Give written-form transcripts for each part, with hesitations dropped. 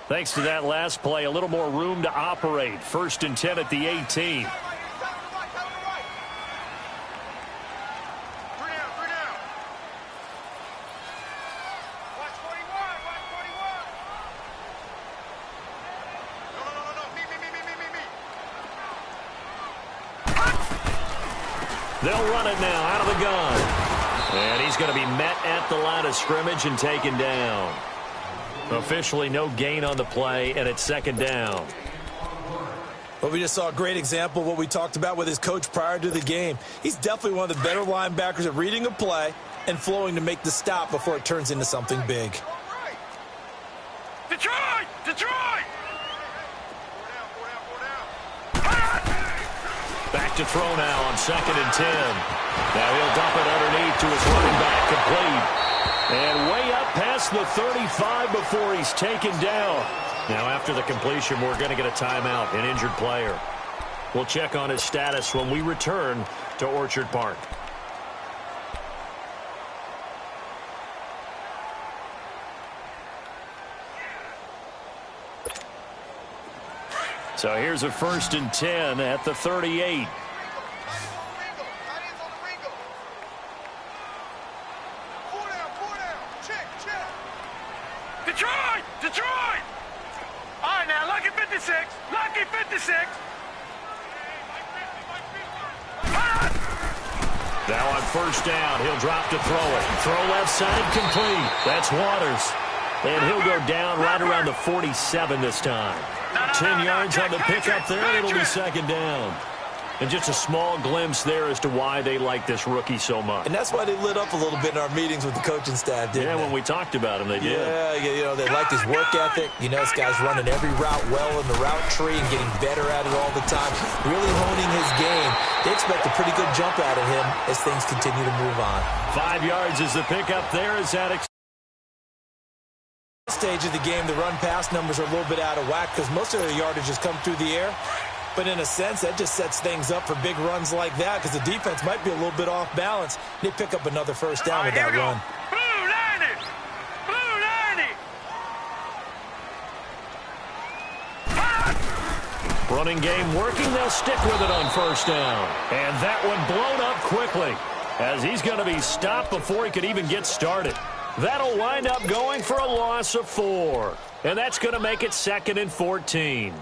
Thanks to that last play, a little more room to operate. 1st and 10 at the 18. They'll run it now out of the gun. And he's going to be met at the line of scrimmage and taken down. Officially no gain on the play, and it's 2nd down. Well, we just saw a great example of what we talked about with his coach prior to the game. He's definitely one of the better linebackers at reading a play and flowing to make the stop before it turns into something big. Detroit! Detroit! Back to throw now on 2nd and 10. Now he'll dump it underneath to his running back, complete. And way up past the 35 before he's taken down. Now after the completion, we're going to get a timeout, an injured player. We'll check on his status when we return to Orchard Park. So here's a 1st and 10 at the 38. Detroit! Detroit! All right, now, lucky 56. Lucky 56. Now on 1st down, he'll drop to throw it. Throw left side, complete. That's Waters. And he'll go down right around the 47 this time. 10 yards on the pickup there, and it'll be 2nd down. And just a small glimpse there as to why they like this rookie so much. And that's why they lit up a little bit in our meetings with the coaching staff, didn't they? Yeah, when we talked about him, they did. Yeah, you know, they liked his work ethic. You know, this guy's running every route well in the route tree and getting better at it all the time, really honing his game. They expect a pretty good jump out of him as things continue to move on. 5 yards is the pickup there as that stage of the game, the run-pass numbers are a little bit out of whack because most of their yardage has come through the air. But in a sense, that just sets things up for big runs like that because the defense might be a little bit off balance. They pick up another 1st down with that run. Blue 90! Blue 90! running game working. They'll stick with it on 1st down. And that one blown up quickly as he's going to be stopped before he could even get started. That'll wind up going for a loss of 4. And that's going to make it 2nd and 14.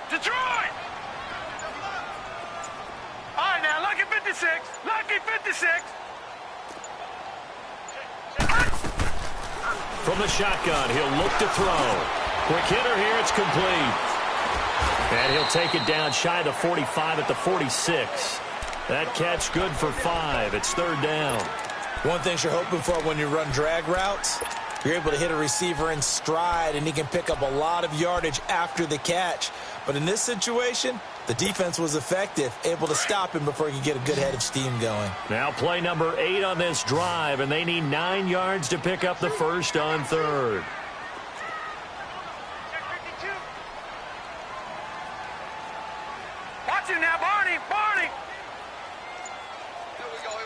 Detroit! All right, now, lucky 56. Lucky 56. From the shotgun, he'll look to throw. Quick hitter here, it's complete. And he'll take it down shy of the 45 at the 46. That catch good for 5. It's 3rd down. One thing you're hoping for when you run drag routes, you're able to hit a receiver in stride, and he can pick up a lot of yardage after the catch. But in this situation, the defense was effective, able to stop him before he could get a good head of steam going. Now play number 8 on this drive, and they need 9 yards to pick up the first on 3rd. Watch him now, Barney! Barney! Here we go.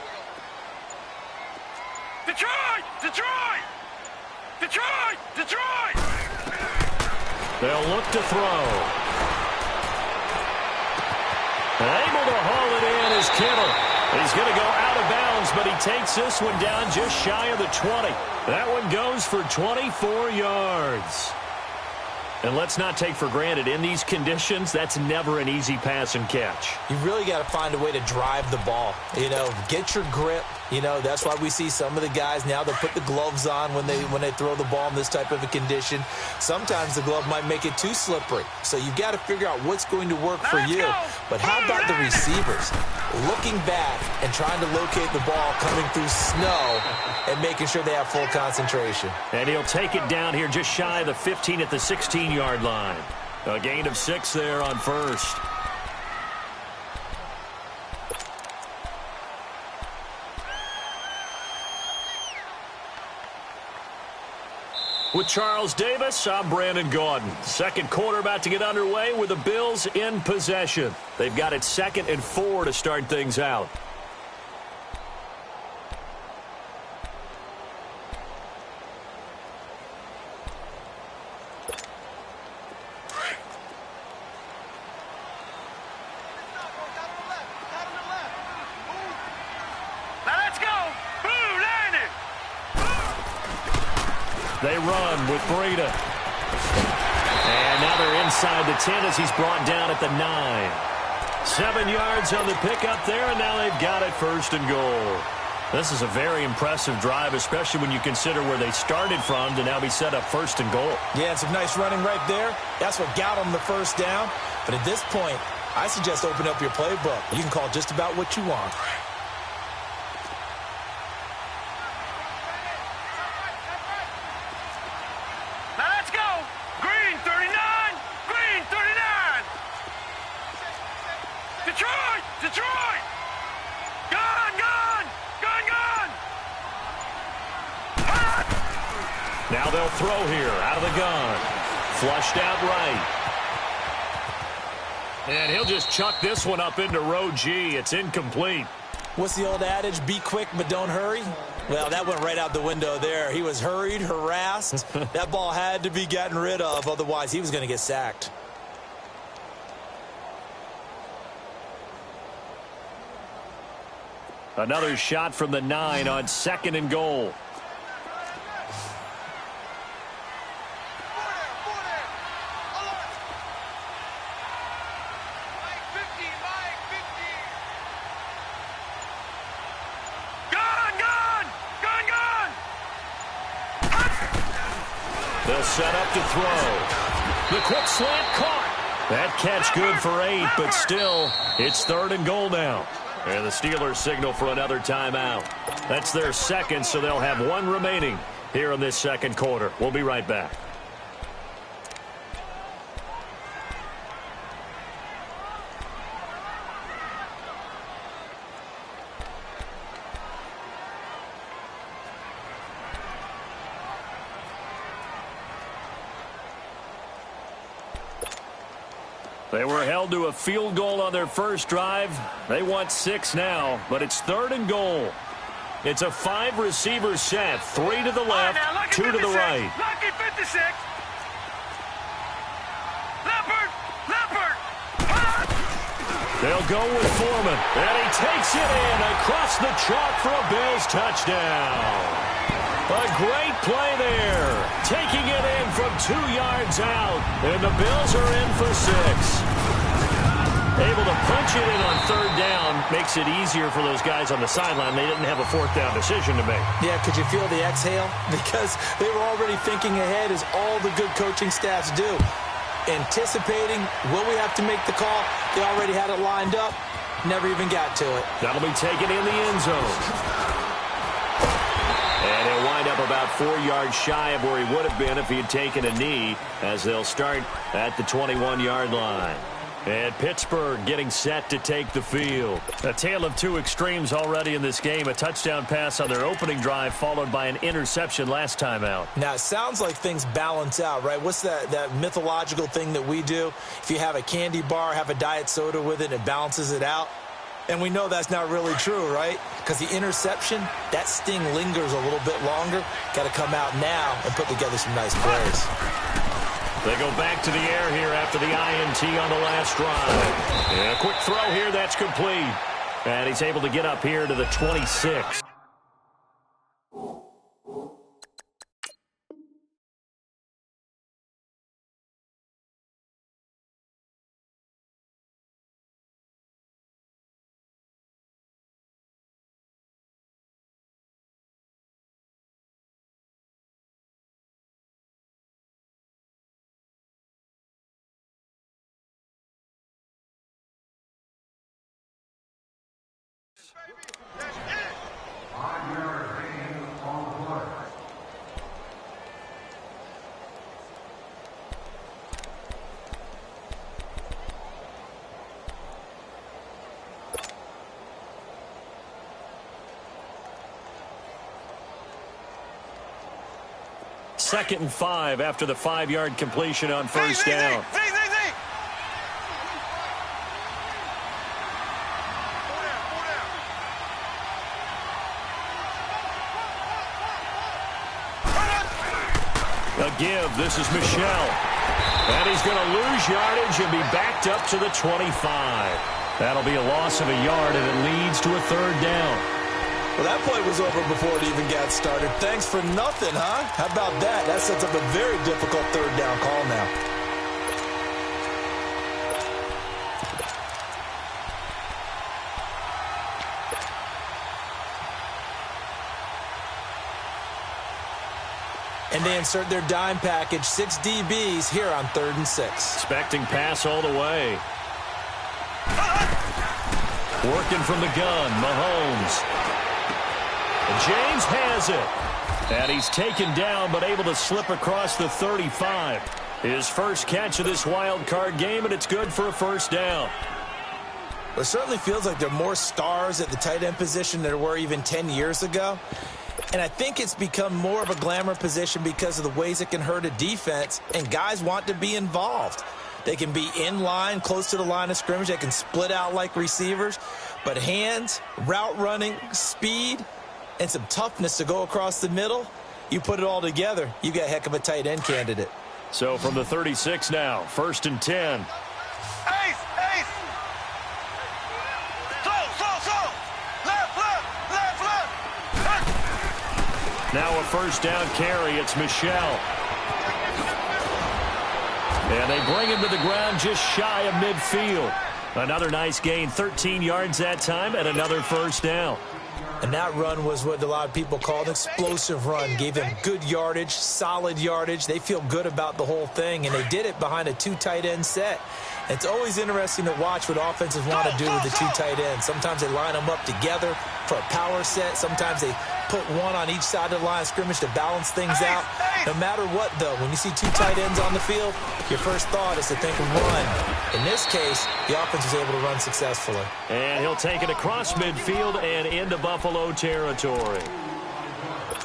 Detroit! Detroit! Detroit! Detroit! They'll look to throw. Able to haul it in is Kittle. He's going to go out of bounds, but he takes this one down just shy of the 20. That one goes for 24 yards. And let's not take for granted, in these conditions, that's never an easy pass and catch. You really got to find a way to drive the ball. You know, get your grip, You know, that's why we see some of the guys now, they'll put the gloves on when they throw the ball in this type of a condition. Sometimes the glove might make it too slippery. So you've got to figure out what's going to work for you. But how about the receivers? Looking back and trying to locate the ball coming through snow and making sure they have full concentration. And he'll take it down here just shy of the 15 at the 16-yard line. A gain of 6 there on first. With Charles Davis, I'm Brandon Gaudin. Second quarter about to get underway with the Bills in possession. They've got it 2nd and 4 to start things out. They run with Breida. And now they're inside the 10 as he's brought down at the 9. 7 yards on the pickup there, and now they've got it 1st and goal. This is a very impressive drive, especially when you consider where they started from to now be set up 1st and goal. Yeah, some nice running right there. That's what got them the first down. But at this point, I suggest open up your playbook. You can call just about what you want. Detroit! Gone! Now they'll throw here out of the gun. Flushed out right. And he'll just chuck this one up into row G. It's incomplete. What's the old adage? Be quick, but don't hurry. Well, that went right out the window there. He was hurried, harassed. That ball had to be gotten rid of. Otherwise, he was going to get sacked. Another shot from the 9 on 2nd and goal. They'll set up to throw. The quick slant caught. That catch good for 8, but still, it's 3rd and goal now. And the Steelers signal for another timeout. That's their 2nd, so they'll have 1 remaining here in this 2nd quarter. We'll be right back. They were held to a field goal on their first drive. They want 6 now, but it's 3rd and goal. It's a 5-receiver set, 3 to the left, now, 2 to the right. Lucky 56. Leopard. They'll go with Foreman, and he takes it in across the chalk for a Bills touchdown. A great play there, taking it in from 2 yards out, and the Bills are in for 6. Able to punch it in on 3rd down makes it easier for those guys on the sideline. They didn't have a 4th down decision to make. Yeah, could you feel the exhale? Because they were already thinking ahead, as all the good coaching staffs do. Anticipating, will we have to make the call? They already had it lined up, never even got to it. That'll be taken in the end zone. And he'll wind up about 4 yards shy of where he would have been if he had taken a knee, as they'll start at the 21-yard line. And Pittsburgh getting set to take the field. A tale of 2 extremes already in this game. A touchdown pass on their opening drive, followed by an interception last time out. Now, it sounds like things balance out, right? What's that mythological thing that we do? If you have a candy bar, have a diet soda with it, it balances it out. And we know that's not really true, right? Because the interception, that sting lingers a little bit longer. Got to come out now and put together some nice plays. They go back to the air here after the INT on the last drive. And a quick throw here, that's complete. And he's able to get up here to the 26. yards. Second and 5 after the 5-yard completion on first down. A give. This is Michel. And he's going to lose yardage and be backed up to the 25. That'll be a loss of a yard, and it leads to a third down. Well, that play was over before it even got started. Thanks for nothing, huh? How about that? That sets up a very difficult third down call now. And they insert their dime package, 6 DBs here on 3rd and 6. Expecting pass all the way. Working from the gun, Mahomes. James has it. And he's taken down, but able to slip across the 35. His first catch of this wild card game, and it's good for a first down. It certainly feels like there are more stars at the tight end position than there were even 10 years ago. And I think it's become more of a glamour position because of the ways it can hurt a defense, and guys want to be involved. They can be in line, close to the line of scrimmage. They can split out like receivers. But hands, route running, speed, and some toughness to go across the middle, you put it all together, you got a heck of a tight end candidate. So from the 36 now, 1st and 10. Ace! Slow! Left! Now a first down carry, it's Michel. And they bring him to the ground just shy of midfield. Another nice gain, 13 yards that time, and another first down. And that run was what a lot of people call an explosive run. Gave them good yardage, solid yardage. They feel good about the whole thing, and they did it behind a 2 tight end set. It's always interesting to watch what offenses want to do with the 2 tight ends. Sometimes they line them up together for a power set. Sometimes they put one on each side of the line of scrimmage to balance things out. No matter what, though, when you see 2 tight ends on the field, your first thought is to think of run. In this case, the offense was able to run successfully. And he'll take it across midfield and into Buffalo territory.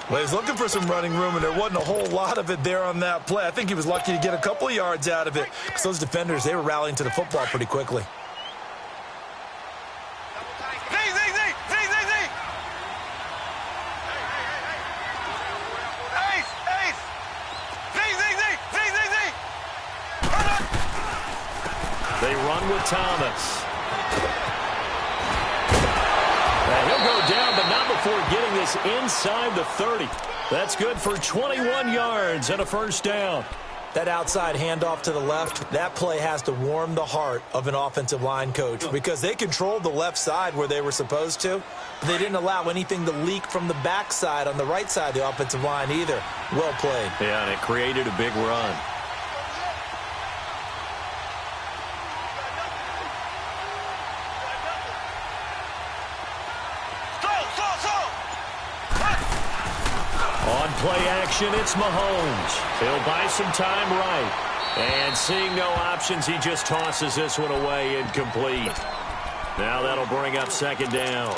Well, he's looking for some running room, and there wasn't a whole lot of it there on that play. I think he was lucky to get a couple of yards out of it because those defenders, they were rallying to the football pretty quickly. They run with Thomas. And he'll go down, but not before getting this inside the 30. That's good for 21 yards and a first down. That outside handoff to the left, that play has to warm the heart of an offensive line coach because they controlled the left side where they were supposed to, but they didn't allow anything to leak from the backside on the right side of the offensive line either. Well played. Yeah, and it created a big run. On play action, it's Mahomes. He'll buy some time right. And seeing no options, he just tosses this one away incomplete. Now that'll bring up second down.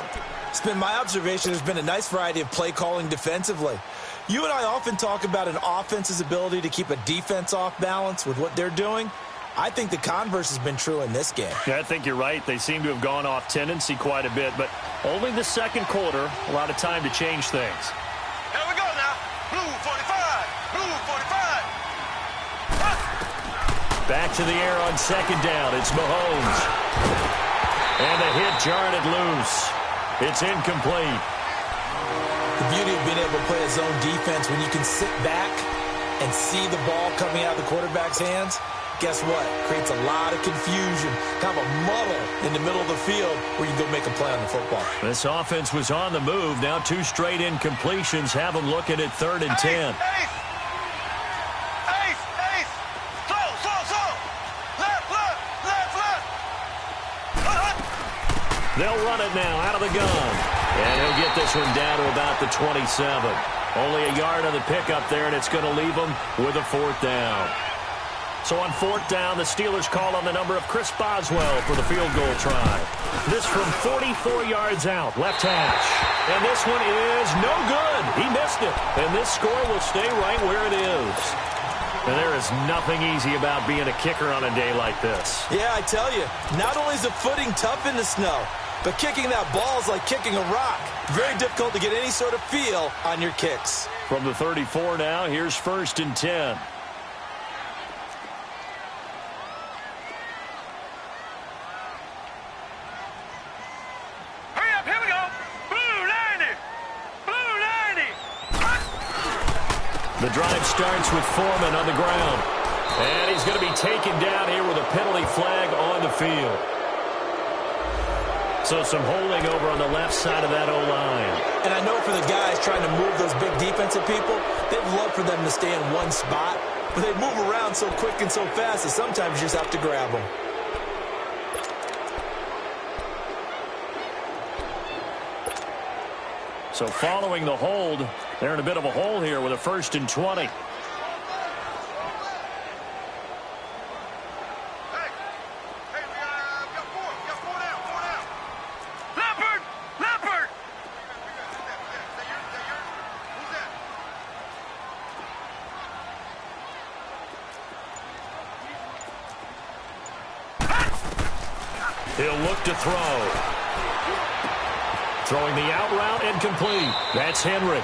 It's been my observation there's been a nice variety of play calling defensively. You and I often talk about an offense's ability to keep a defense off balance with what they're doing. I think the converse has been true in this game. Yeah, I think you're right. They seem to have gone off tendency quite a bit, but only the second quarter, a lot of time to change things. Here we go now. Blue 45. Blue 45. Back to the air on second down. It's Mahomes. And the hit jarred it loose. It's incomplete. The beauty of being able to play a zone defense when you can sit back and see the ball coming out of the quarterback's hands, guess what? Creates a lot of confusion, kind of a muddle in the middle of the field where you can go make a play on the football. This offense was on the move. Now 2 straight incompletions have them looking at 3rd and 10. They'll run it now out of the gun. And he'll get this one down to about the 27. Only a yard on the pickup there, and it's going to leave them with a 4th down. So on 4th down, the Steelers call on the number of Chris Boswell for the field goal try. This from 44 yards out, left hash. And this one is no good. He missed it. And this score will stay right where it is. And there is nothing easy about being a kicker on a day like this. Yeah, I tell you, not only is the footing tough in the snow, but kicking that ball is like kicking a rock. Very difficult to get any sort of feel on your kicks. From the 34 now, here's 1st and 10. Hurry up, here we go. Blue 90. Blue 90. The drive starts with Foreman on the ground. And he's going to be taken down here with a penalty flag on the field. So some holding over on the left side of that O-line. And I know for the guys trying to move those big defensive people, they'd love for them to stay in one spot. But they move around so quick and so fast that sometimes you just have to grab them. So following the hold, they're in a bit of a hole here with a 1st and 20. He'll look to throw. Throwing the out route and complete. That's Henry.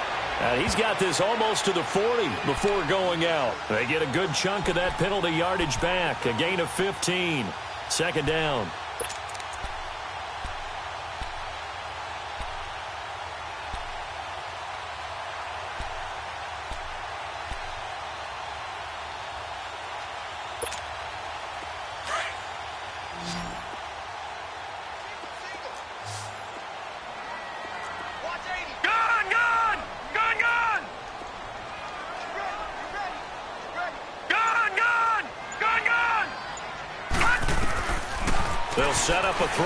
He's got this almost to the 40 before going out. They get a good chunk of that penalty yardage back. A gain of 15. 2nd down. They'll set up a throw.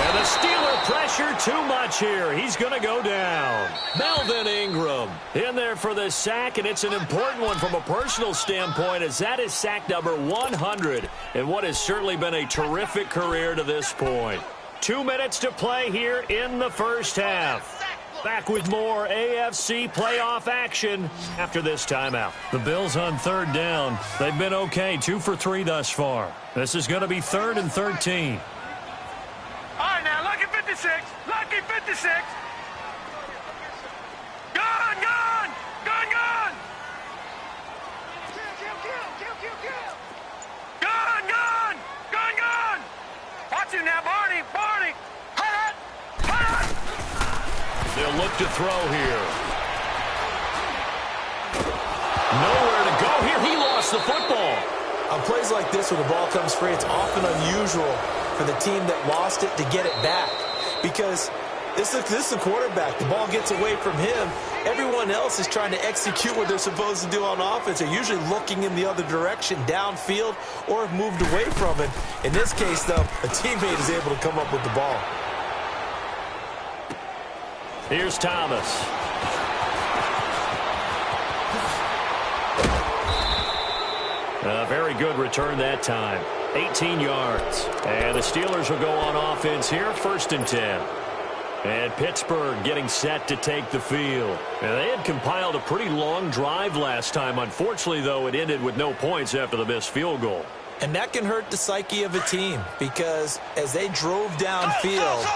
And the Steeler pressure too much here. He's going to go down. Melvin Ingram in there for the sack, and it's an important one from a personal standpoint, as that is sack number 100 in what has certainly been a terrific career to this point. 2 minutes to play here in the first half. Back with more AFC playoff action after this timeout. The Bills on 3rd down. They've been okay, 2 for 3 thus far. This is going to be 3rd and 13. All right, now, lucky 56. Lucky 56. Gun, gun. Gun, gun. Gun, gun. Gun, gun. Watch him now, Barney. Barney. Hut, hut. They'll look to throw here. Nowhere to go here. He lost the football. On plays like this, when the ball comes free, it's often unusual for the team that lost it to get it back. Because this is the quarterback. The ball gets away from him. Everyone else is trying to execute what they're supposed to do on offense. They're usually looking in the other direction, downfield, or have moved away from it. In this case, though, a teammate is able to come up with the ball. Here's Thomas. A very good return that time. 18 yards. And the Steelers will go on offense here, 1st and 10. And Pittsburgh getting set to take the field. And they had compiled a pretty long drive last time. Unfortunately, though, it ended with no points after the missed field goal. And that can hurt the psyche of a team, because as they drove downfield,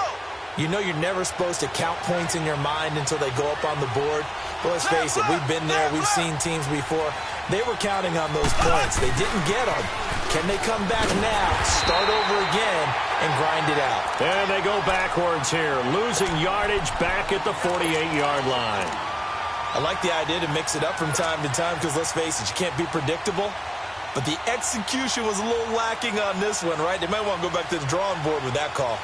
you know you're never supposed to count points in your mind until they go up on the board. But let's face it, we've been there. We've seen teams before. They were counting on those points. They didn't get them. Can they come back now, start over again, and grind it out? And they go backwards here, losing yardage back at the 48-yard line. I like the idea to mix it up from time to time, because let's face it, you can't be predictable. But the execution was a little lacking on this one, right? They might want to go back to the drawing board with that call.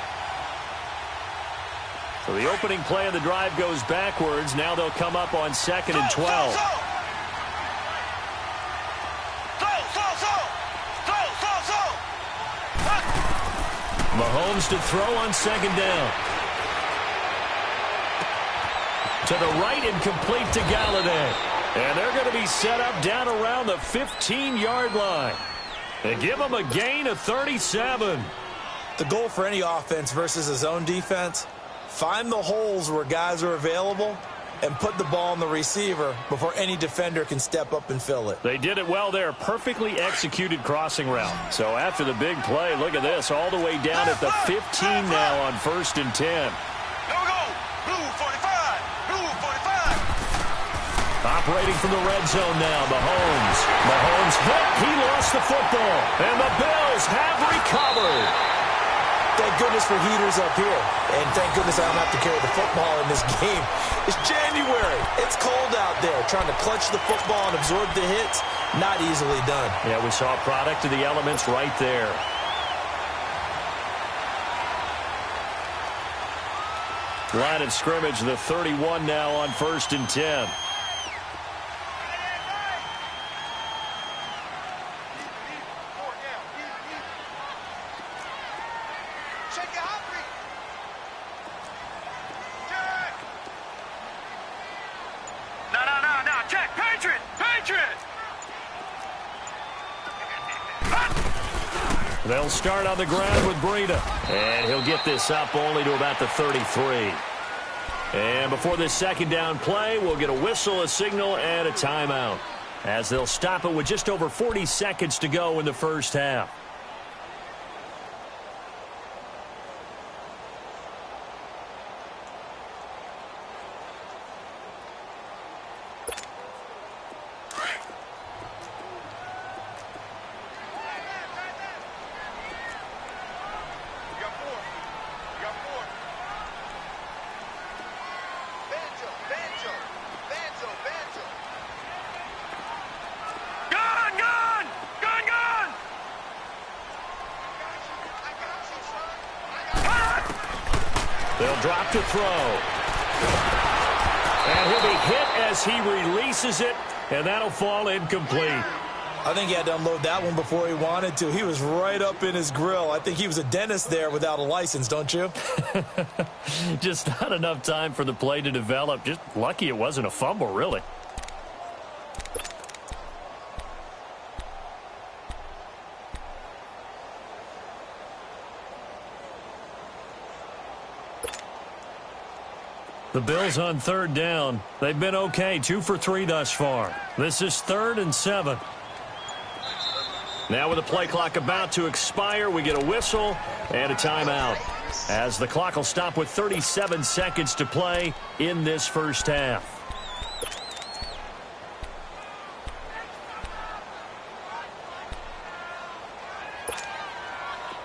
So the opening play of the drive goes backwards. Now they'll come up on 2nd and 12. Mahomes to throw on second down. To the right and complete to Galladay. And they're going to be set up down around the 15-yard line. They give them a gain of 37. The goal for any offense versus his own defense, find the holes where guys are available and put the ball on the receiver before any defender can step up and fill it. They did it well there. Perfectly executed crossing route. So after the big play, look at this. All the way down at the 15 now on 1st and 10. Go. Blue 45. Blue 45. Operating from the red zone now, Mahomes. Mahomes hit. He lost the football. And the Bills have recovered. Thank goodness for heaters up here. And thank goodness I don't have to carry the football in this game. It's January. It's cold out there. Trying to clutch the football and absorb the hits, not easily done. Yeah, we saw a product of the elements right there. Line of scrimmage, the 31 now on 1st and 10. No. Check. Patriot. They'll start on the ground with Breida. And he'll get this up only to about the 33. And before this second down play, we'll get a whistle, a signal, and a timeout, as they'll stop it with just over 40 seconds to go in the first half. They'll drop to throw. And he'll be hit as he releases it, and that'll fall incomplete. I think he had to unload that one before he wanted to. He was right up in his grill. I think he was a dentist there without a license, don't you? Just not enough time for the play to develop. Just lucky it wasn't a fumble, really. The Bills on 3rd down. They've been okay, 2 for 3 thus far. This is 3rd and 7. Now with the play clock about to expire, we get a whistle and a timeout, as the clock will stop with 37 seconds to play in this first half.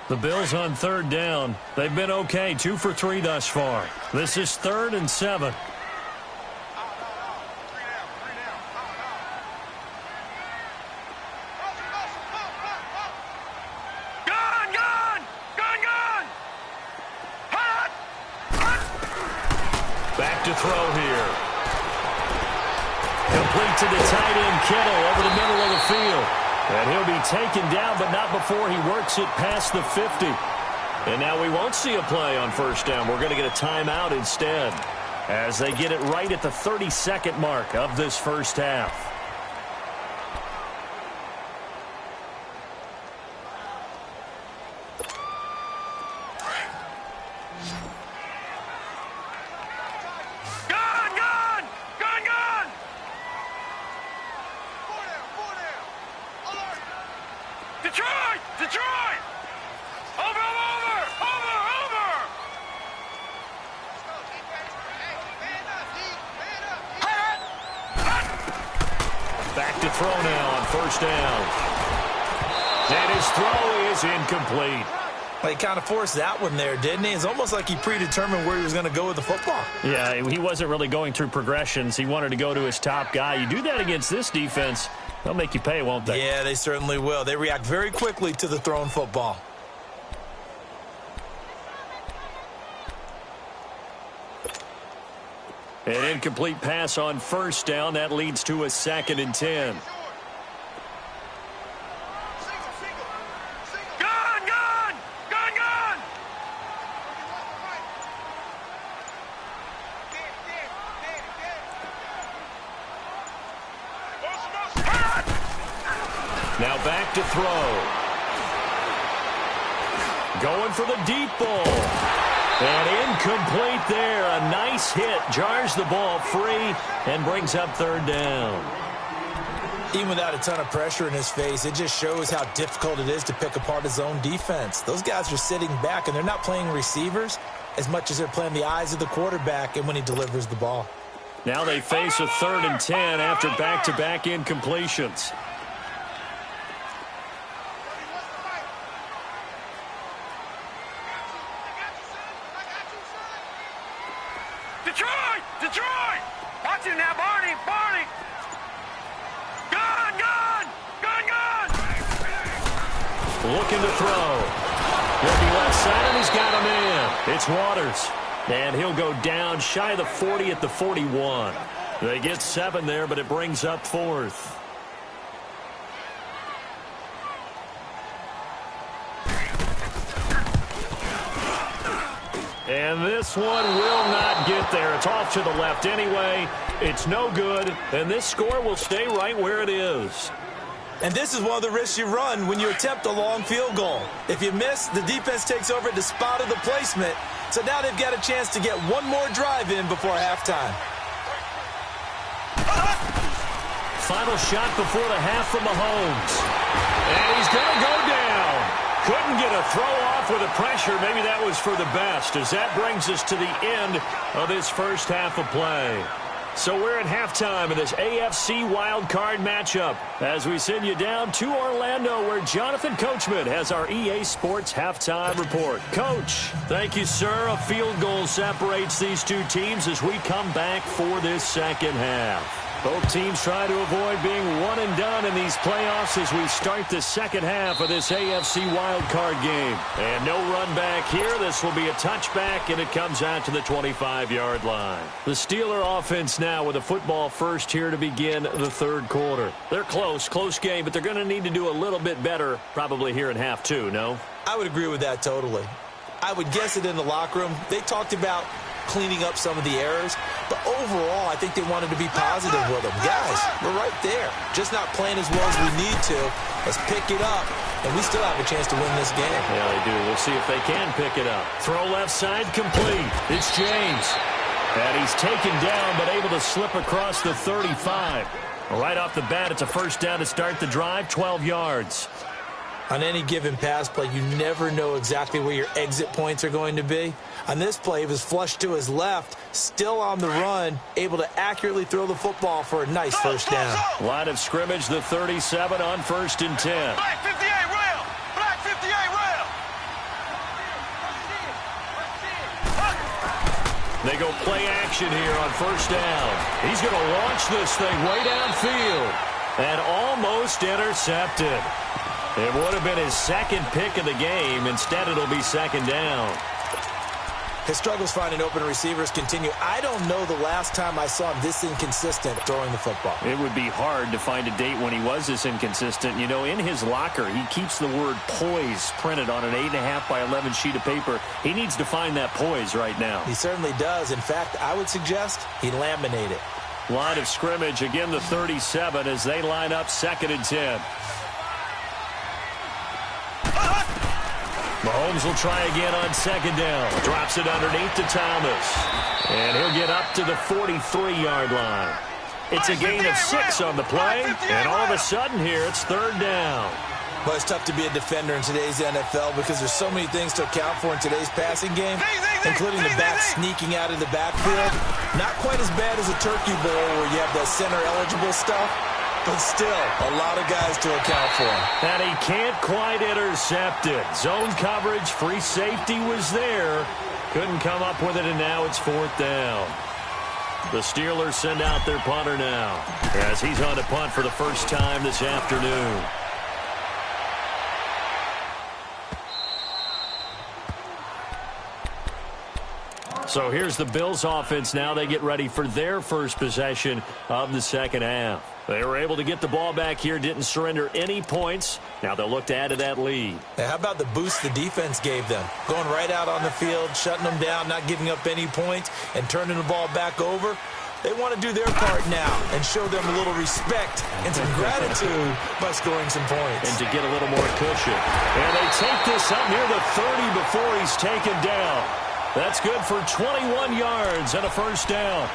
The Bills on 3rd down. They've been okay, 2 for 3 thus far. This is 3rd and 7. Back to throw here. Complete to the tight end, Kittle, over the middle of the field. And he'll be taken down, but not before he works it past the 50. And now we won't see a play on 1st down. We're going to get a timeout instead, as they get it right at the 30-second mark of this first half. Detroit! Over! Back to throw now on 1st down. And his throw is incomplete. Well, he kind of forced that one there, didn't he? It's almost like he predetermined where he was going to go with the football. Yeah, he wasn't really going through progressions. He wanted to go to his top guy. You do that against this defense, they'll make you pay, won't they? Yeah, they certainly will. They react very quickly to the thrown football. An incomplete pass on 1st down. That leads to a 2nd and 10. Gun! Now back to throw. Going for the deep ball. And incomplete there. A nice hit. Jars the ball free and brings up third down. Even without a ton of pressure in his face, it just shows how difficult it is to pick apart his own defense. Those guys are sitting back, and they're not playing receivers as much as they're playing the eyes of the quarterback and when he delivers the ball. Now they face a 3rd and 10 after back-to-back incompletions. Detroit! Detroit! Watch it now, Barney! Barney! Gun! Gun! Gun! Gun! Looking to throw. Looking left side, and he's got him in. It's Waters. And he'll go down shy of the 40 at the 41. They get 7 there, but it brings up 4th. And this one will not get there. It's off to the left anyway. It's no good, and this score will stay right where it is. And this is one of the risks you run when you attempt a long field goal. If you miss, the defense takes over at the spot of the placement. So now they've got a chance to get one more drive in before halftime. Final shot before the half from Mahomes. And he's going to go down. Couldn't get a throw off with the pressure. Maybe that was for the best, as that brings us to the end of this first half of play. So we're at halftime in this AFC wildcard matchup as we send you down to Orlando, where Jonathan Coachman has our EA Sports halftime report. Coach, thank you, sir. A field goal separates these two teams as we come back for this second half. Both teams try to avoid being one and done in these playoffs as we start the second half of this AFC wildcard game. And no run back here. This will be a touchback, and it comes out to the 25-yard line. The Steeler offense now with a football first here to begin the third quarter. They're close game, but they're going to need to do a little bit better probably here in half two, no? I would agree with that totally. I would guess it in the locker room. They talked about cleaning up some of the errors, but overall, I think they wanted to be positive with them. Guys, we're right there. Just not playing as well as we need to. Let's pick it up, and we still have a chance to win this game. Yeah, they do. We'll see if they can pick it up. Throw left side complete. It's James. And he's taken down, but able to slip across the 35. Right off the bat, it's a first down to start the drive, 12 yards. On any given pass play, you never know exactly where your exit points are going to be. On this play, he was flushed to his left, still on the run, able to accurately throw the football for a nice first down. Line of scrimmage, the 37 on 1st and 10. Black 58 rail! Black 58 rail! They go play action here on first down. He's going to launch this thing way downfield and almost intercepted. It would have been his second pick of the game. Instead, it'll be second down. His struggles finding open receivers continue. I don't know the last time I saw him this inconsistent throwing the football. It would be hard to find a date when he was this inconsistent. You know, in his locker, he keeps the word poise printed on an 8.5 by 11 sheet of paper. He needs to find that poise right now. He certainly does. In fact, I would suggest he laminate it. Line of scrimmage, again the 37 as they line up 2nd and 10. Mahomes will try again on 2nd down. Drops it underneath to Thomas. And he'll get up to the 43-yard line. It's a gain of 6 on the play. And all of a sudden here, it's 3rd down. Well, it's tough to be a defender in today's NFL because there's so many things to account for in today's passing game, including the back sneaking out of the backfield. Not quite as bad as a turkey bowl where you have that center-eligible stuff, but still, a lot of guys to account for. And he can't quite intercept it. Zone coverage, free safety was there. Couldn't come up with it, and now it's 4th down. The Steelers send out their punter now as he's on to punt for the first time this afternoon. So here's the Bills offense now. They get ready for their first possession of the second half. They were able to get the ball back here, didn't surrender any points. Now they'll look to add to that lead. Now, how about the boost the defense gave them? Going right out on the field, shutting them down, not giving up any points, and turning the ball back over. They want to do their part now and show them a little respect and some gratitude by scoring some points. And to get a little more cushion. And they take this up near the 30 before he's taken down. That's good for 21 yards and a first down.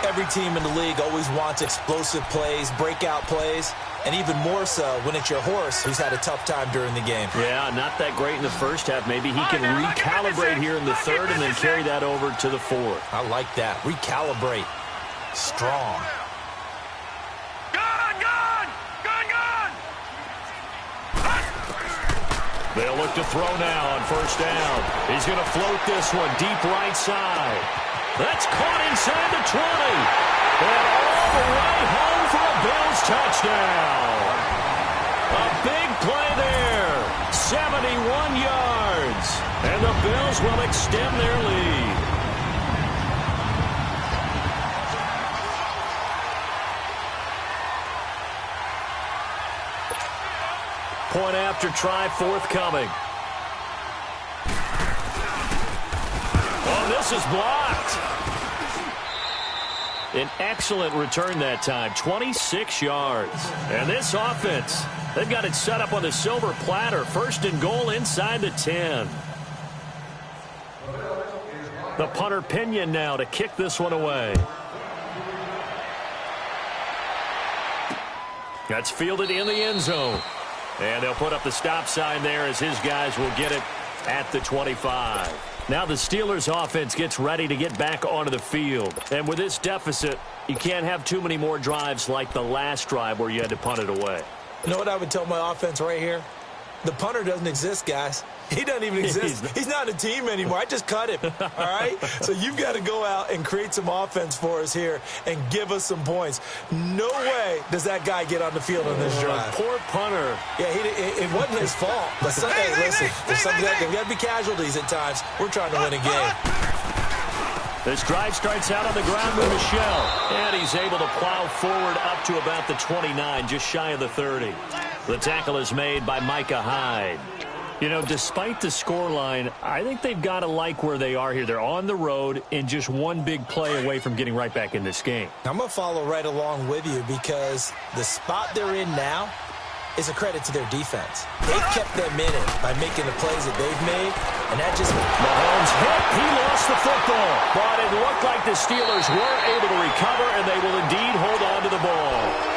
Every team in the league always wants explosive plays, breakout plays, and even more so when it's your horse who's had a tough time during the game. Yeah, not that great in the first half. Maybe he can recalibrate here in the third and then carry that over to the fourth. I like that. Recalibrate. Strong. Gun! Gun! Gun! Gun! They'll look to throw now on first down. He's going to float this one deep right side. That's caught inside the 20. And all the way home for a Bills touchdown. A big play there. 71 yards. And the Bills will extend their lead. Point after try forthcoming. Oh, this is blocked. An excellent return that time, 26 yards. And this offense, they've got it set up on the silver platter. First and goal inside the 10. The punter Pinion now to kick this one away. That's fielded in the end zone. And they'll put up the stop sign there as his guys will get it at the 25. Now the Steelers offense gets ready to get back onto the field. And with this deficit, you can't have too many more drives like the last drive where you had to punt it away. You know what I would tell my offense right here? The punter doesn't exist, guys. He doesn't even exist. He's not a team anymore. I just cut him, all right? So you've got to go out and create some offense for us here and give us some points. No way does that guy get on the field on this drive. Poor punter. Yeah, it wasn't his fault. But hey, listen, there's got to be casualties at times. We're trying to win a game. This drive starts out on the ground with Michelle. And he's able to plow forward up to about the 29, just shy of the 30. The tackle is made by Micah Hyde. You know, despite the scoreline, I think they've got to like where they are here. They're on the road and just one big play away from getting right back in this game. I'm going to follow right along with you because the spot they're in now is a credit to their defense. They've kept them in it by making the plays that they've made, and that just... Mahomes hit. He lost the football. But it looked like the Steelers were able to recover, and they will indeed hold on to the ball.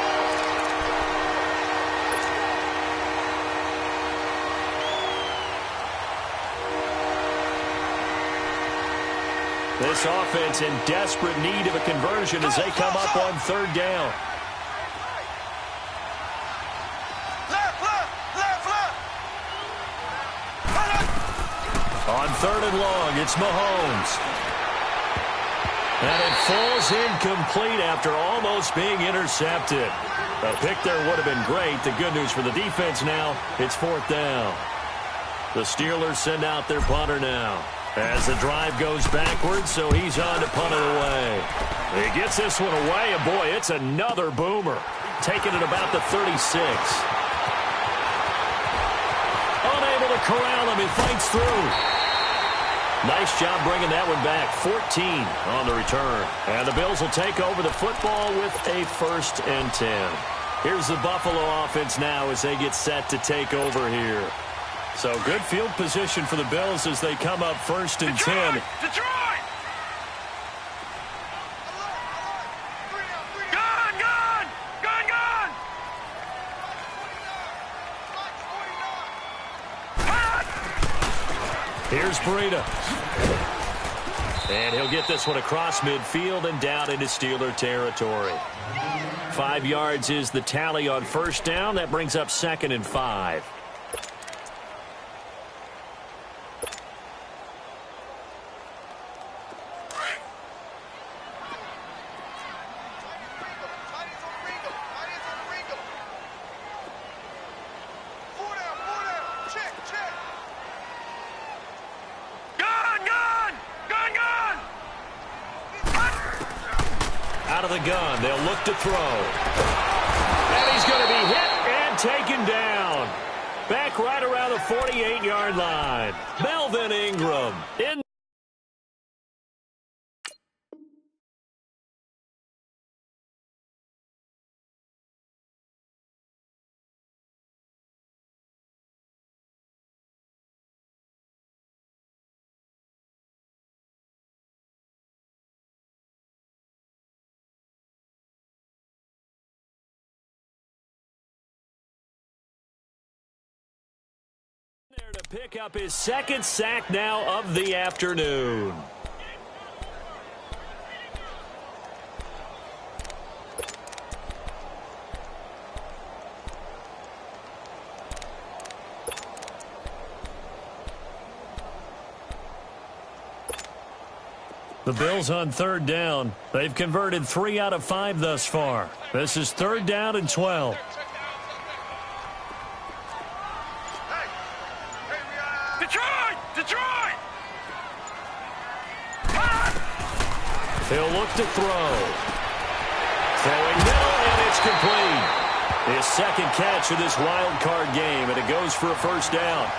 This offense in desperate need of a conversion as they come up on third down. On third and long, it's Mahomes. And it falls incomplete after almost being intercepted. A pick there would have been great. The good news for the defense now, it's fourth down. The Steelers send out their punter now. As the drive goes backwards, so he's on to punt it away. He gets this one away, and boy, it's another boomer. Taking it about the 36. Unable to corral him, he fights through. Nice job bringing that one back. 14 on the return. And the Bills will take over the football with a 1st and 10. Here's the Buffalo offense now as they get set to take over here. So good field position for the Bills as they come up 1st and 10. Detroit! Gun! Gun! Gun! Gun! Here's Breida. And he'll get this one across midfield and down into Steeler territory. 5 yards is the tally on first down. That brings up 2nd and 5. Out of the gun, they'll look to throw. And he's going to be hit and taken down. Back right around the 48-yard line. Melvin Ingram in pick up his second sack now of the afternoon. The Bills on third down. They've converted 3 out of 5 thus far. This is 3rd down and 12. Detroit! He'll look to throw. Throwing middle, and it's complete. His second catch of this wild card game, and it goes for a first down.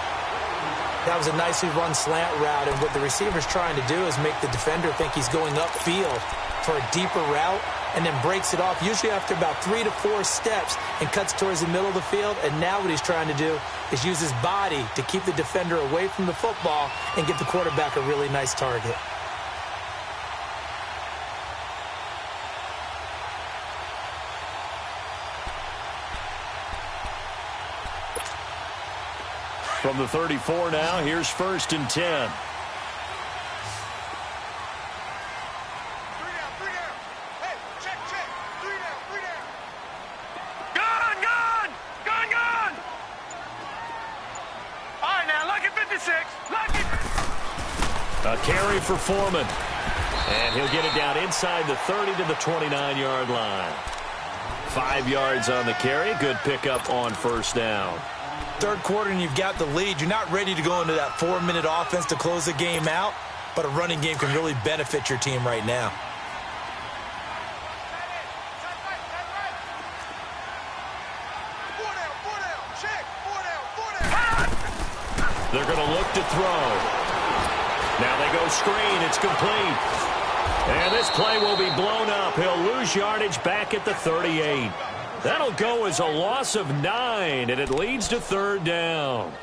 That was a nicely run slant route, and what the receiver's trying to do is make the defender think he's going upfield for a deeper route, and then breaks it off, usually after about 3 to 4 steps, and cuts towards the middle of the field. And now what he's trying to do is use his body to keep the defender away from the football and get the quarterback a really nice target. From the 34 now, here's 1st and 10. 3 down. Hey, check. 3 down. Gun! All right, now, lucky 56. Lucky. A carry for Foreman. And he'll get it down inside the 30 to the 29-yard line. 5 yards on the carry. Good pickup on first down. Third quarter and you've got the lead. You're not ready to go into that 4-minute offense to close the game out, but a running game can really benefit your team right now. They're going to look to throw. Now they go screen. It's complete. And this play will be blown up. He'll lose yardage back at the 38. That'll go as a loss of 9, and it leads to 3rd down.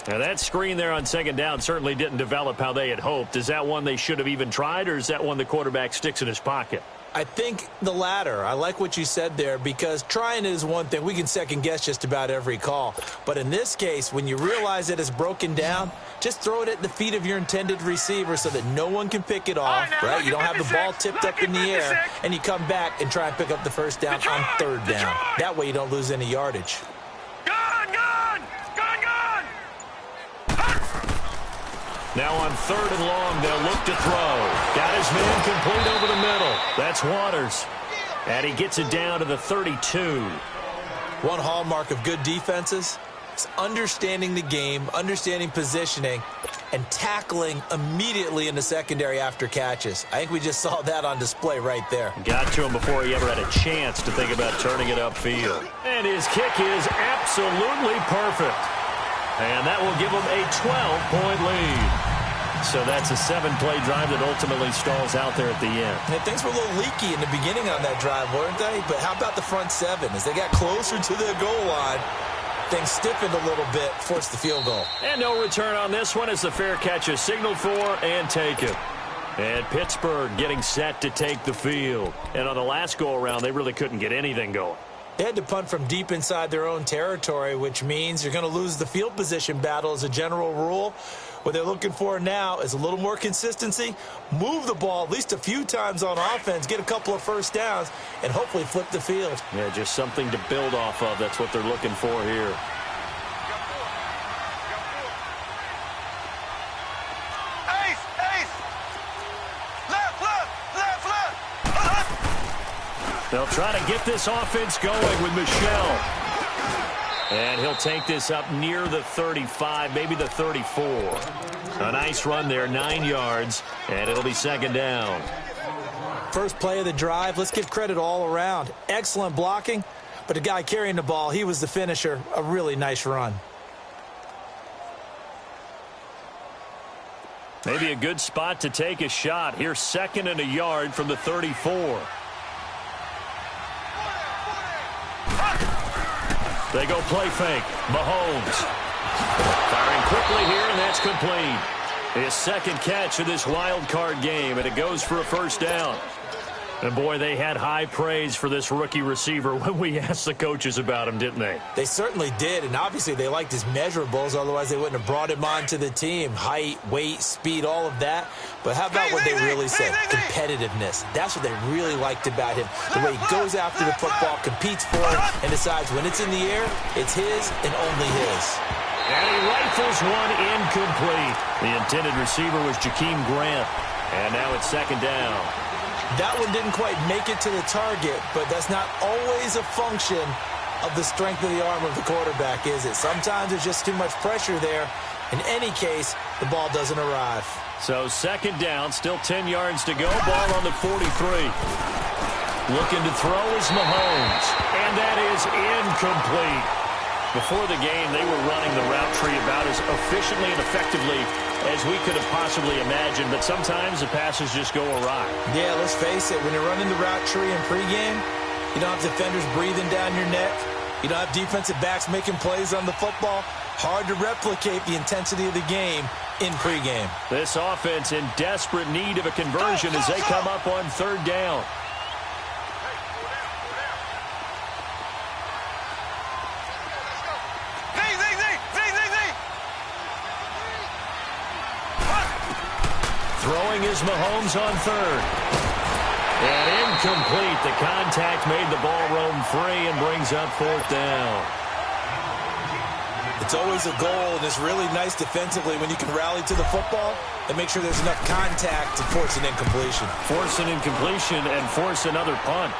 Now that screen there on 2nd down certainly didn't develop how they had hoped. Is that one they should have even tried, or is that one the quarterback sticks in his pocket? I think the latter. I like what you said there, because trying is one thing. We can second-guess just about every call. But in this case, when you realize that it's broken down, just throw it at the feet of your intended receiver so that no one can pick it off, right? You don't have the ball tipped up in the air, and you come back and try and pick up the first down on 3rd down. That way you don't lose any yardage. Now on 3rd and long, they'll look to throw. Got his man complete over the middle. That's Waters. And he gets it down to the 32. One hallmark of good defenses is understanding the game, understanding positioning, and tackling immediately in the secondary after catches. I think we just saw that on display right there. Got to him before he ever had a chance to think about turning it upfield. And his kick is absolutely perfect. And that will give them a 12-point lead. So that's a 7-play drive that ultimately stalls out there at the end. And things were a little leaky in the beginning on that drive, weren't they? But how about the front 7? As they got closer to the goal line, things stiffened a little bit, forced the field goal. And no return on this one as the fair catch is signaled for and taken. And Pittsburgh getting set to take the field. And on the last go-around, they really couldn't get anything going. They had to punt from deep inside their own territory, which means you're going to lose the field position battle as a general rule. What they're looking for now is a little more consistency, move the ball at least a few times on offense, get a couple of first downs, and hopefully flip the field. Yeah, just something to build off of. That's what they're looking for here. They'll try to get this offense going with Michel. And he'll take this up near the 35, maybe the 34. A nice run there, 9 yards, and it'll be 2nd down. First play of the drive, let's give credit all around. Excellent blocking, but the guy carrying the ball, he was the finisher. A really nice run. Maybe a good spot to take a shot. Here's 2nd and a yard from the 34. They go play fake. Mahomes. Firing quickly here, and that's complete. His second catch of this wild card game, and it goes for a first down. And, boy, they had high praise for this rookie receiver when we asked the coaches about him, didn't they? They certainly did, and obviously they liked his measurables. Otherwise, they wouldn't have brought him onto the team. Height, weight, speed, all of that. But how about what they really said? Competitiveness. That's what they really liked about him. The way he goes after the football, competes for it, and decides when it's in the air, it's his and only his. And he rifles one incomplete. The intended receiver was Jakeem Grant. And now it's second down. That one didn't quite make it to the target, but that's not always a function of the strength of the arm of the quarterback, is it? Sometimes there's just too much pressure there. In any case, the ball doesn't arrive. So second down, still 10 yards to go. Ball on the 43. Looking to throw is Mahomes. And that is incomplete. Before the game, they were running the route tree about as efficiently and effectively as we could have possibly imagined, but sometimes the passes just go awry. Yeah, let's face it, when you're running the route tree in pregame, you don't have defenders breathing down your neck. You don't have defensive backs making plays on the football. Hard to replicate the intensity of the game in pregame. This offense in desperate need of a conversion as they come up on third down. Throwing is Mahomes on third. And incomplete. The contact made the ball roam free and brings up fourth down. It's always a goal, and it's really nice defensively when you can rally to the football and make sure there's enough contact to force an incompletion. Force an incompletion and force another punt.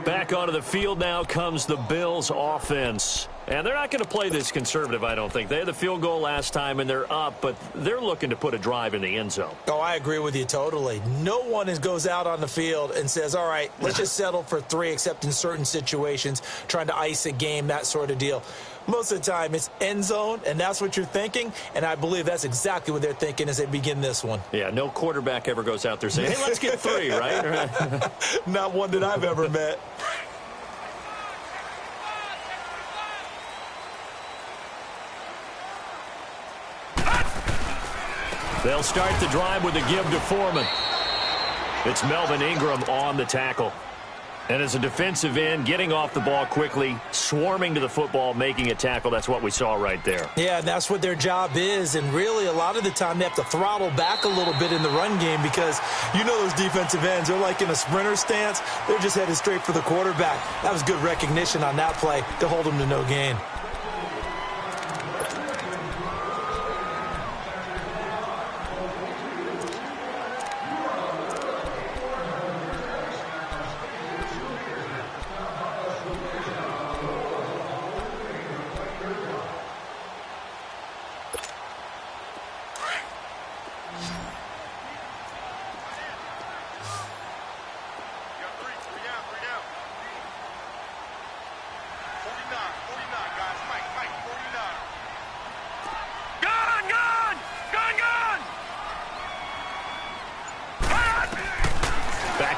Back onto the field now comes the Bills offense. And they're not going to play this conservative, I don't think. They had the field goal last time, and they're up, but they're looking to put a drive in the end zone. Oh, I agree with you totally. No one goes out on the field and says, all right, let's just settle for 3, except in certain situations, trying to ice a game, that sort of deal. Most of the time, it's end zone, and that's what you're thinking, and I believe that's exactly what they're thinking as they begin this one. Yeah, no quarterback ever goes out there saying, hey, let's get 3, right? Not one that I've ever met. They'll start the drive with a give to Foreman. It's Melvin Ingram on the tackle. And as a defensive end, getting off the ball quickly, swarming to the football, making a tackle, that's what we saw right there. Yeah, and that's what their job is. And really, a lot of the time, they have to throttle back a little bit in the run game because you know those defensive ends, they're like in a sprinter stance. They're just headed straight for the quarterback. That was good recognition on that play to hold them to no gain.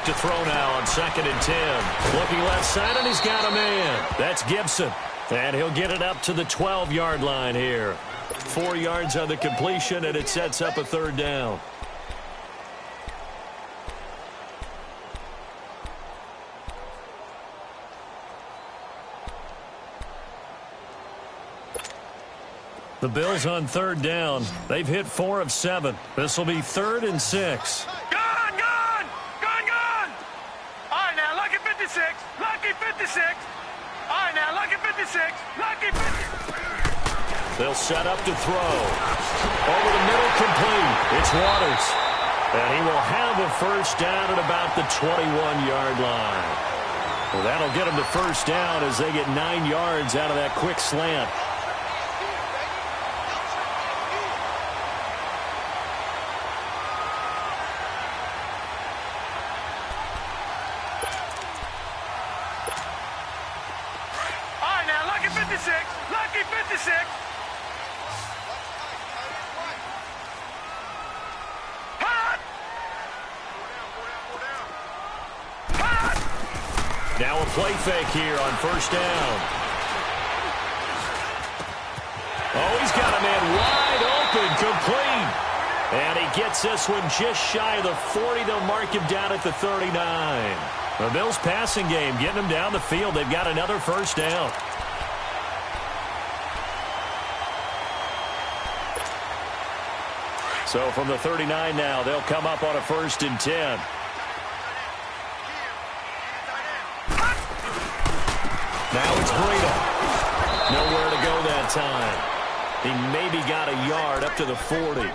To throw now on 2nd and 10. Looking left side, and he's got a man. That's Gibson. And he'll get it up to the 12-yard line here. 4 yards on the completion, and it sets up a third down. The Bills on third down. They've hit 4 of 7. This will be 3rd and 6. Lucky 56. All right, now, lucky 56. Lucky 56. They'll set up to throw. Over the middle, complete. It's Waters. And he will have a first down at about the 21-yard line. Well, that'll get him to first down as they get 9 yards out of that quick slant. 56. Hot. Hot. Now a play fake here on first down. Oh, he's got a man wide open, complete. And he gets this one just shy of the 40. They'll mark him down at the 39. The Bills' passing game getting them down the field. They've got another first down. So from the 39 now, they'll come up on a 1st and 10. Now it's Breida. Nowhere to go that time. He maybe got a yard up to the 40.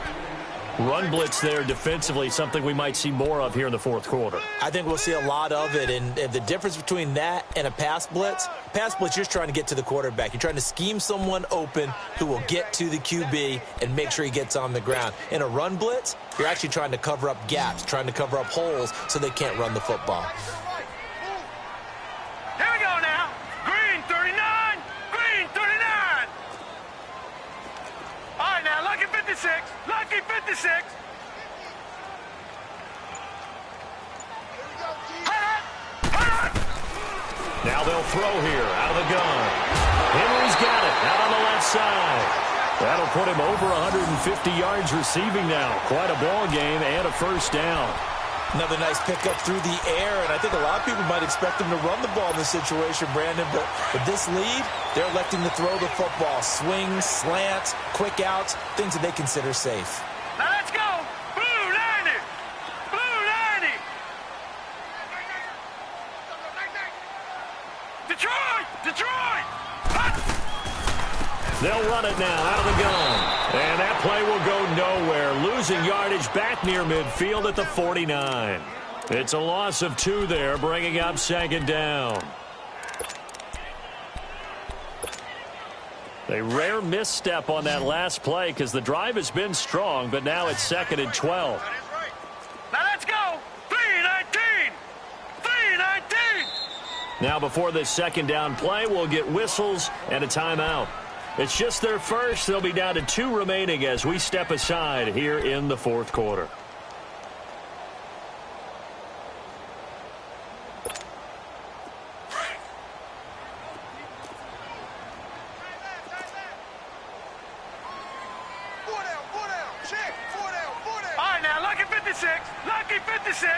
Run blitz there defensively, something we might see more of here in the fourth quarter. I think we'll see a lot of it, and the difference between that and a pass blitz, you're just trying to get to the quarterback. You're trying to scheme someone open who will get to the QB and make sure he gets on the ground. In a run blitz, you're actually trying to cover up gaps, trying to cover up holes so they can't run the football. Here we go now. Green 39. Green 39. All right, now, lucky 56. Lucky 56. Now they'll throw here out of the gun. Henry's got it out on the left side. That'll put him over 150 yards receiving now. Quite a ball game and a first down. Another nice pickup through the air, and I think a lot of people might expect him to run the ball in this situation, Brandon, but with this lead, they're electing to throw the football. Swings, slants, quick outs, things that they consider safe. Now let's go. Blue 90. Blue 90. Detroit. Detroit. Hot. They'll run it now out of the gun. And that play will go nowhere. Losing yardage back near midfield at the 49. It's a loss of 2 there, bringing up 2nd down. A rare misstep on that last play because the drive has been strong, but now it's 2nd and 12. Now let's go. 3-19. 3-19. Now before this 2nd down play, we'll get whistles and a timeout. It's just their first. They'll be down to 2 remaining as we step aside here in the fourth quarter. All right, now, lucky 56. Lucky 56.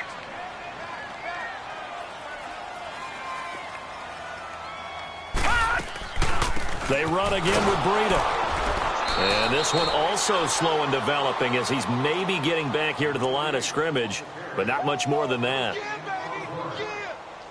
They run again with Breida. And this one also slow in developing as he's maybe getting back here to the line of scrimmage, but not much more than that.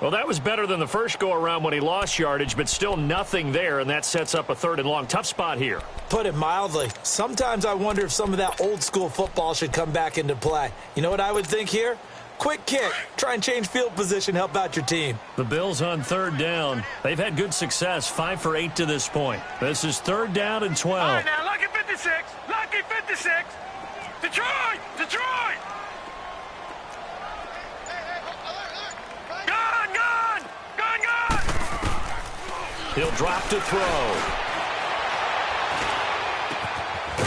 Well, that was better than the first go-around when he lost yardage, but still nothing there, and that sets up a 3rd and long. Tough spot here. Put it mildly. Sometimes I wonder if some of that old-school football should come back into play. You know what I would think here? Quick kick. Try and change field position, help out your team. The Bills on 3rd down. They've had good success, 5 for 8 to this point. This is 3rd down and 12. All right, now, lucky 56. Lucky 56. Detroit. Detroit. Gun, gun. Gun, gun. He'll drop to throw.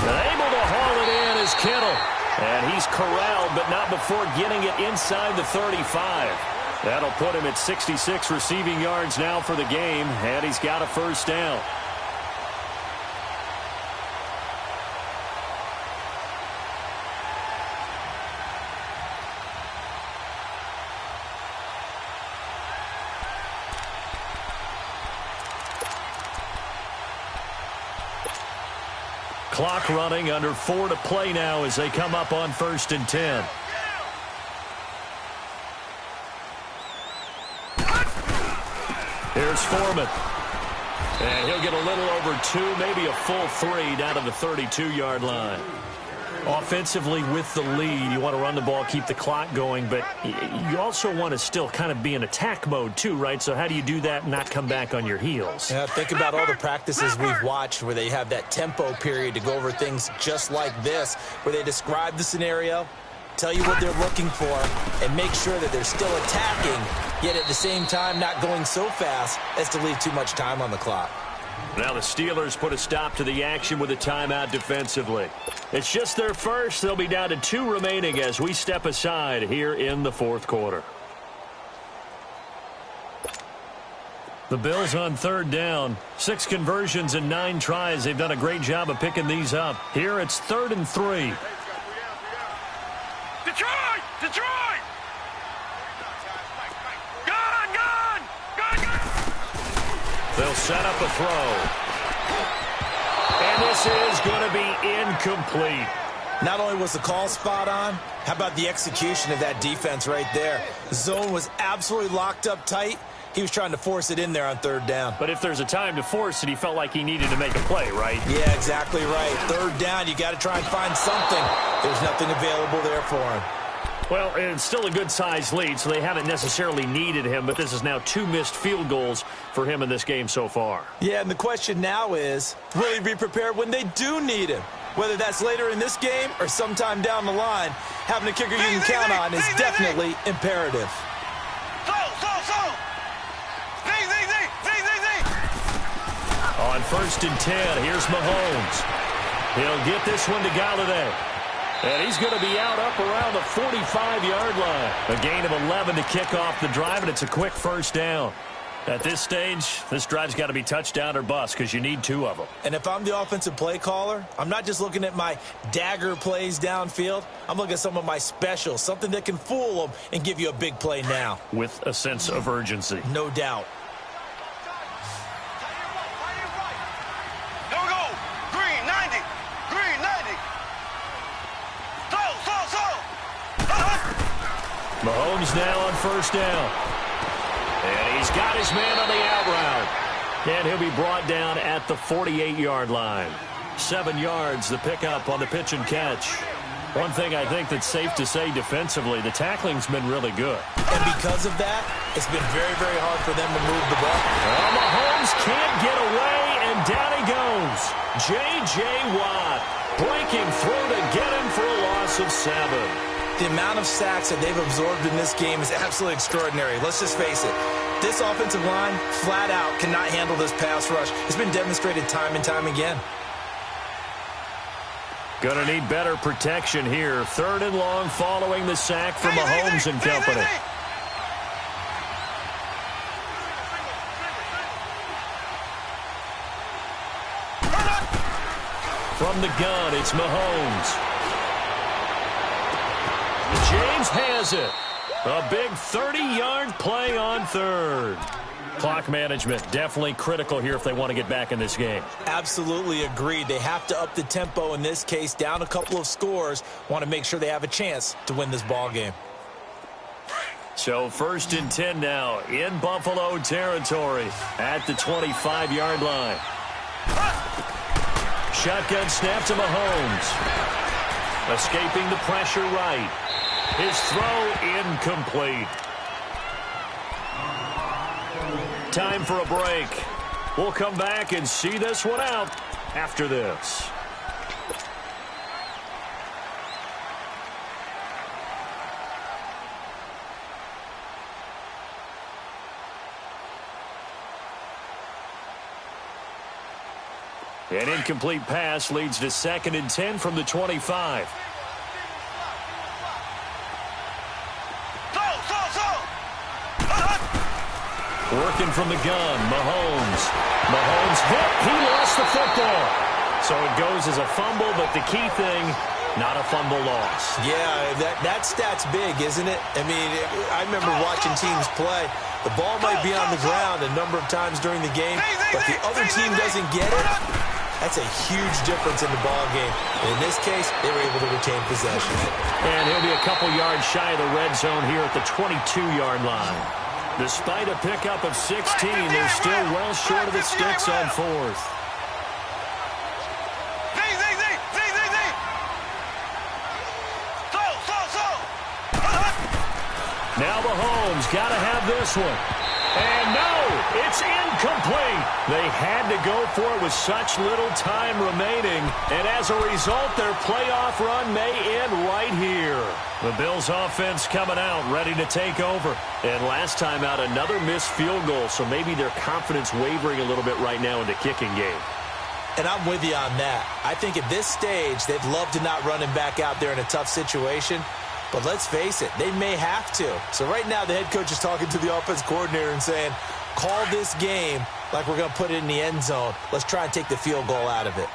Able to haul it in is Kittle. And he's corralled, but not before getting it inside the 35. That'll put him at 66 receiving yards now for the game, and he's got a first down. Clock running, under 4 to play now as they come up on 1st and 10. Here's Foreman. And he'll get a little over 2, maybe a full 3 down to the 32-yard line. Offensively with the lead, you want to run the ball, keep the clock going, but you also want to still kind of be in attack mode too, right? So how do you do that and not come back on your heels? Yeah, think about all the practices we've watched where they have that tempo period to go over things just like this, where they describe the scenario, tell you what they're looking for, and make sure that they're still attacking, yet at the same time not going so fast as to leave too much time on the clock. Now the Steelers put a stop to the action with a timeout defensively. It's just their first. They'll be down to 2 remaining as we step aside here in the fourth quarter. The Bills on third down. 6 conversions and 9 tries. They've done a great job of picking these up. Here it's 3rd and 3. Detroit! Detroit! Gun! Gun! Gun! Gun! They'll set up a throw. And this is going to be incomplete. Not only was the call spot on, how about the execution of that defense right there? The zone was absolutely locked up tight. He was trying to force it in there on 3rd down. But if there's a time to force it, he felt like he needed to make a play, right? Yeah, exactly right. 3rd down, you got to try and find something. There's nothing available there for him. Well, it's still a good-sized lead, so they haven't necessarily needed him, but this is now 2 missed field goals for him in this game so far. Yeah, and the question now is, will he be prepared when they do need him? Whether that's later in this game or sometime down the line, having a kicker you can count on is definitely imperative. On 1st and 10, here's Mahomes. He'll get this one to Galladay. And he's going to be out up around the 45-yard line. A gain of 11 to kick off the drive, and it's a quick 1st down. At this stage, this drive's got to be touchdown or bust because you need 2 of them. And if I'm the offensive play caller, I'm not just looking at my dagger plays downfield. I'm looking at some of my specials, something that can fool them and give you a big play now. With a sense of urgency. No doubt. Mahomes now on 1st down. And he's got his man on the out route. And he'll be brought down at the 48-yard line. 7 yards, the pickup on the pitch and catch. One thing I think that's safe to say defensively, the tackling's been really good. And because of that, it's been very, very hard for them to move the ball. Well, Mahomes can't get away, and down he goes. J.J. Watt breaking through to get him for a loss of 7. The amount of sacks that they've absorbed in this game is absolutely extraordinary. Let's just face it. This offensive line, flat out, cannot handle this pass rush. It's been demonstrated time and time again. Going to need better protection here. 3rd and long following the sack from Mahomes and company. From the gun, it's Mahomes. James has it. A big 30-yard play on 3rd. Clock management definitely critical here if they want to get back in this game. Absolutely agreed. They have to up the tempo in this case, down a couple of scores. Want to make sure they have a chance to win this ball game. So 1st and 10 now in Buffalo territory at the 25-yard line. Shotgun snap to Mahomes. Escaping the pressure right. His throw incomplete. Time for a break. We'll come back and see this one out after this. An incomplete pass leads to 2nd and 10 from the 25. Working from the gun, Mahomes. Mahomes hit. He lost the football. So it goes as a fumble, but the key thing, not a fumble loss. Yeah, that stat's big, isn't it? I mean, I remember watching teams play. The ball might be on the ground a number of times during the game, but the other team doesn't get it. That's a huge difference in the ball game. In this case, they were able to retain possession. And he'll be a couple yards shy of the red zone here at the 22-yard line. Despite a pickup of 16, they're still well short of the sticks on 4th. Now Mahomes got to have this one. And no, it's incomplete. They had to go for it with such little time remaining. And as a result, their playoff run may end right here. The Bills offense coming out, ready to take over. And last time out, another missed field goal, so maybe their confidence wavering a little bit right now in the kicking game. And I'm with you on that. I think at this stage, they'd love to not run him back out there in a tough situation. But let's face it, they may have to. So right now, the head coach is talking to the offense coordinator and saying, call this game like we're going to put it in the end zone. Let's try and take the field goal out of it.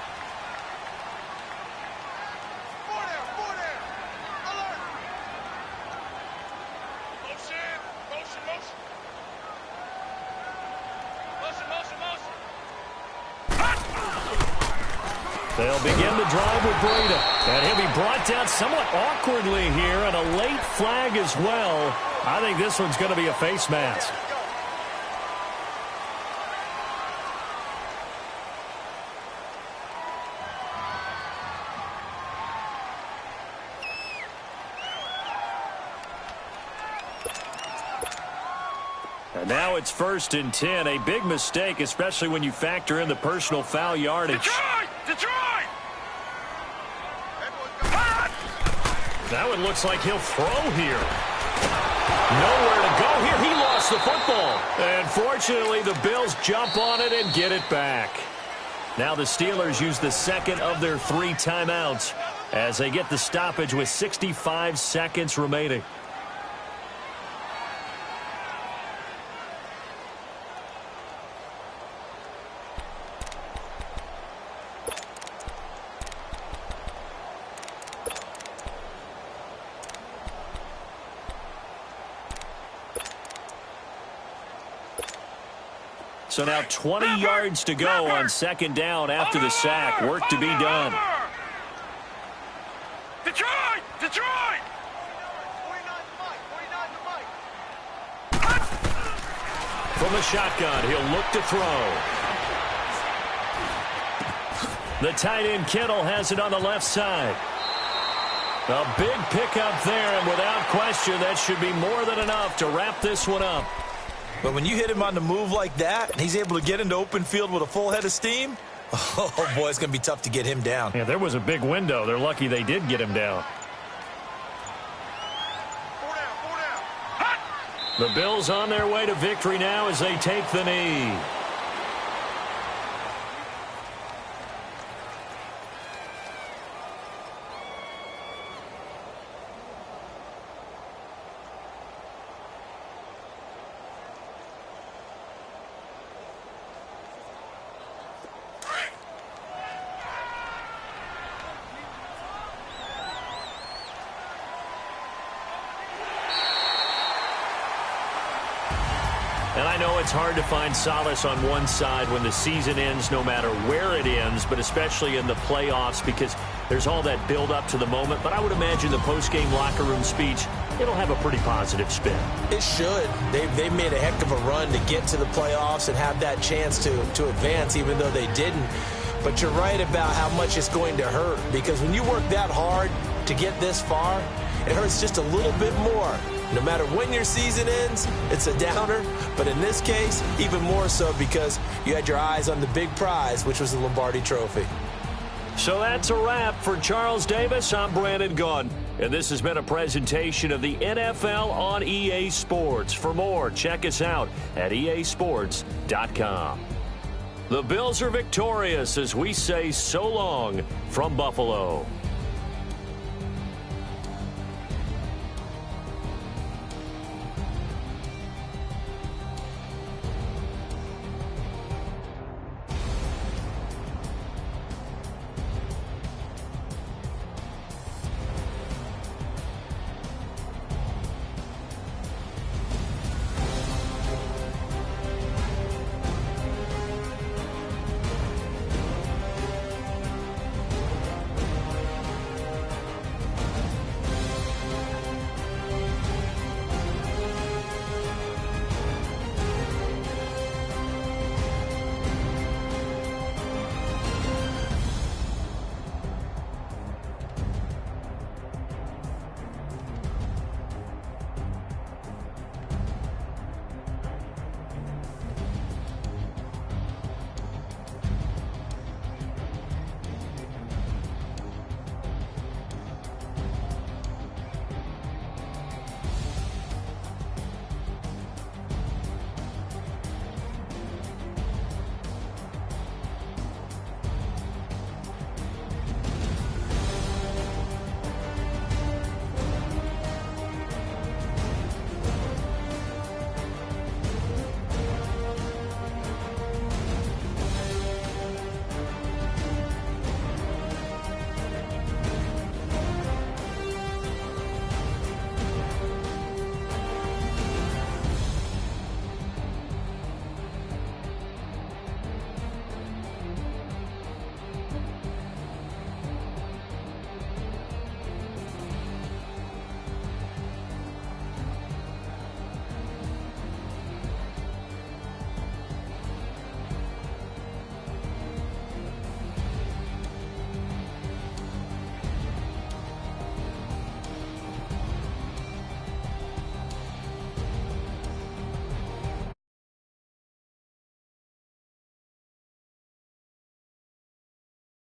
They'll begin the drive with Breda. And he'll be brought down somewhat awkwardly here, and a late flag as well. I think this one's going to be a face mask. And now it's 1st and 10. A big mistake, especially when you factor in the personal foul yardage. Detroit! Now it looks like he'll throw here. Nowhere to go here. He lost the football. And fortunately, the Bills jump on it and get it back. Now the Steelers use the second of their 3 timeouts as they get the stoppage with 65 seconds remaining. So now 20 yards to go on 2nd down after the sack. Work to be done. Detroit! From the shotgun, he'll look to throw. The tight end Kittle has it on the left side. A big pickup there, and without question, that should be more than enough to wrap this one up. But when you hit him on the move like that, and he's able to get into open field with a full head of steam, oh, boy, it's going to be tough to get him down. Yeah, there was a big window. They're lucky they did get him down. The Bills on their way to victory now as they take the knee. And I know it's hard to find solace on one side when the season ends, no matter where it ends, but especially in the playoffs because there's all that build up to the moment. But I would imagine the post-game locker room speech, it'll have a pretty positive spin. It should. They've made a heck of a run to get to the playoffs and have that chance to advance, even though they didn't. But you're right about how much it's going to hurt because when you work that hard to get this far, it hurts just a little bit more. No matter when your season ends, it's a downer. But in this case, even more so because you had your eyes on the big prize, which was the Lombardi Trophy. So that's a wrap for Charles Davis. I'm Brandon Gaudin. And this has been a presentation of the NFL on EA Sports. For more, check us out at easports.com. The Bills are victorious as we say so long from Buffalo.